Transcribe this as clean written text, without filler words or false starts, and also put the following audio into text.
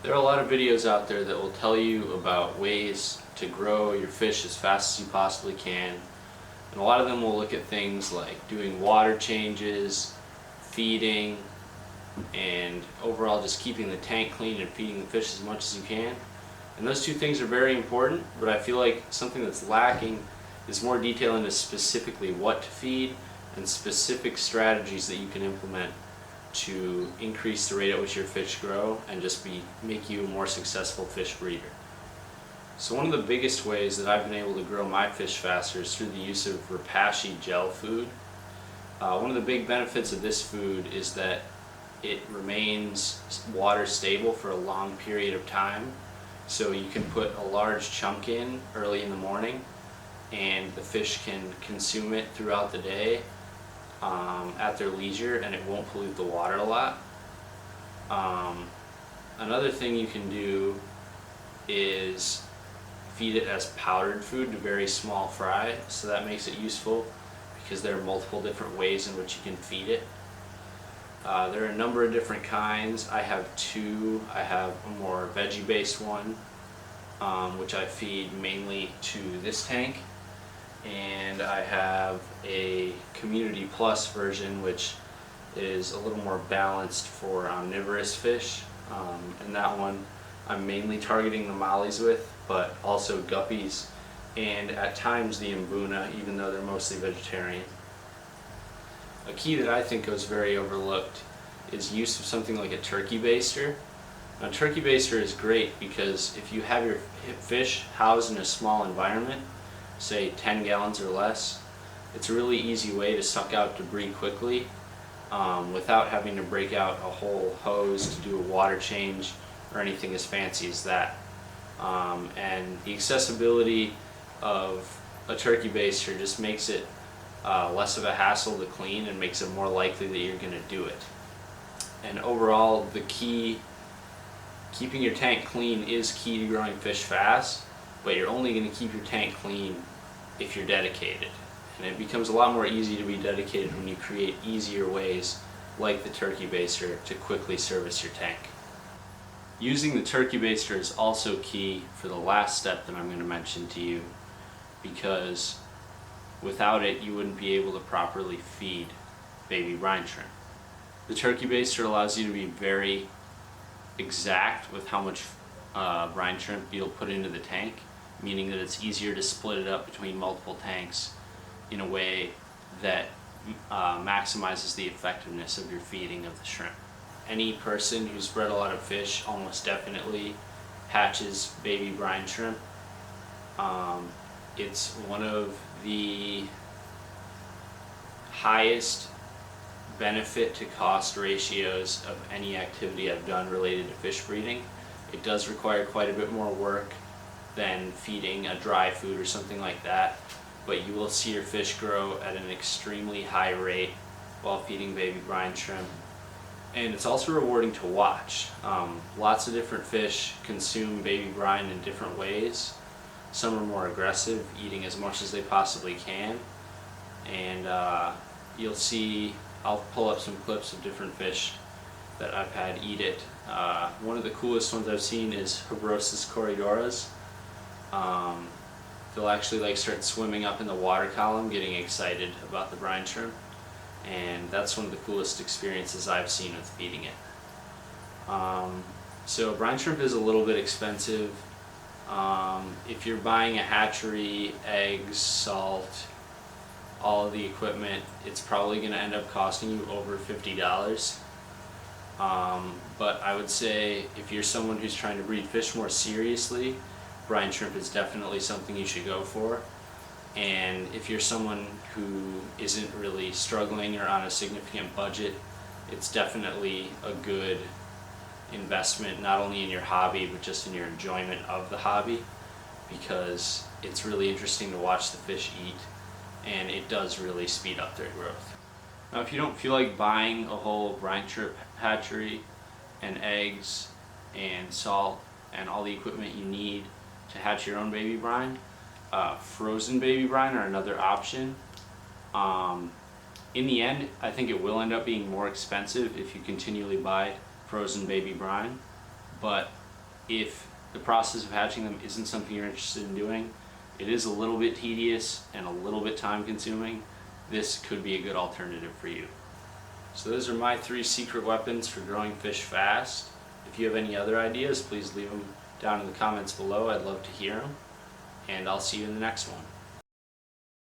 There are a lot of videos out there that will tell you about ways to grow your fish as fast as you possibly can. And a lot of them will look at things like doing water changes, feeding, and overall just keeping the tank clean and feeding the fish as much as you can. And those two things are very important, but I feel like something that's lacking is more detail into specifically what to feed and specific strategies that you can implement to increase the rate at which your fish grow and just make you a more successful fish breeder. So one of the biggest ways that I've been able to grow my fish faster is through the use of Repashy gel food. One of the big benefits of this food is that it remains water stable for a long period of time. So you can put a large chunk in early in the morning and the fish can consume it throughout the day at their leisure, and it won't pollute the water a lot. Another thing you can do is feed it as powdered food to very small fry, so that makes it useful because there are multiple different ways in which you can feed it. There are a number of different kinds. I have two. I have a more veggie based one, which I feed mainly to this tank, and I have a Community Plus version which is a little more balanced for omnivorous fish, and that one I'm mainly targeting the mollies with, but also guppies and at times the mbuna, even though they're mostly vegetarian. A key that I think goes very overlooked is use of something like a turkey baster. Now, a turkey baster is great because if you have your fish housed in a small environment, say 10 gallons or less, it's a really easy way to suck out debris quickly without having to break out a whole hose to do a water change or anything as fancy as that. And the accessibility of a turkey baster just makes it less of a hassle to clean and makes it more likely that you're going to do it. And overall, the key, keeping your tank clean is key to growing fish fast, but you're only going to keep your tank clean if you're dedicated. And it becomes a lot more easy to be dedicated when you create easier ways like the turkey baster to quickly service your tank. Using the turkey baster is also key for the last step that I'm going to mention to you, because without it you wouldn't be able to properly feed baby brine shrimp. The turkey baster allows you to be very exact with how much brine shrimp you'll put into the tank, meaning that it's easier to split it up between multiple tanks in a way that maximizes the effectiveness of your feeding of the shrimp. Any person who's bred a lot of fish almost definitely hatches baby brine shrimp. It's one of the highest benefit to cost ratios of any activity I've done related to fish breeding. It does require quite a bit more work than feeding a dry food or something like that, but you will see your fish grow at an extremely high rate while feeding baby brine shrimp. And it's also rewarding to watch. Lots of different fish consume baby brine in different ways. Some are more aggressive, eating as much as they possibly can. And you'll see, I'll pull up some clips of different fish that I've had eat it. One of the coolest ones I've seen is Habrosus corridoras. They'll actually start swimming up in the water column, getting excited about the brine shrimp. And that's one of the coolest experiences I've seen with feeding it. So brine shrimp is a little bit expensive. If you're buying a hatchery, eggs, salt, all of the equipment, it's probably going to end up costing you over $50. But I would say if you're someone who's trying to breed fish more seriously, brine shrimp is definitely something you should go for. And if you're someone who isn't really struggling or on a significant budget, it's definitely a good investment, not only in your hobby, but just in your enjoyment of the hobby, because it's really interesting to watch the fish eat, and it does really speed up their growth. Now, if you don't feel like buying a whole brine shrimp hatchery and eggs and salt and all the equipment you need to hatch your own baby brine, frozen baby brine are another option. In the end, I think it will end up being more expensive if you continually buy frozen baby brine, but if the process of hatching them isn't something you're interested in doing, it is a little bit tedious and a little bit time consuming, this could be a good alternative for you. So those are my 3 secret weapons for growing fish fast. If you have any other ideas, please leave them down in the comments below. I'd love to hear them. And I'll see you in the next one.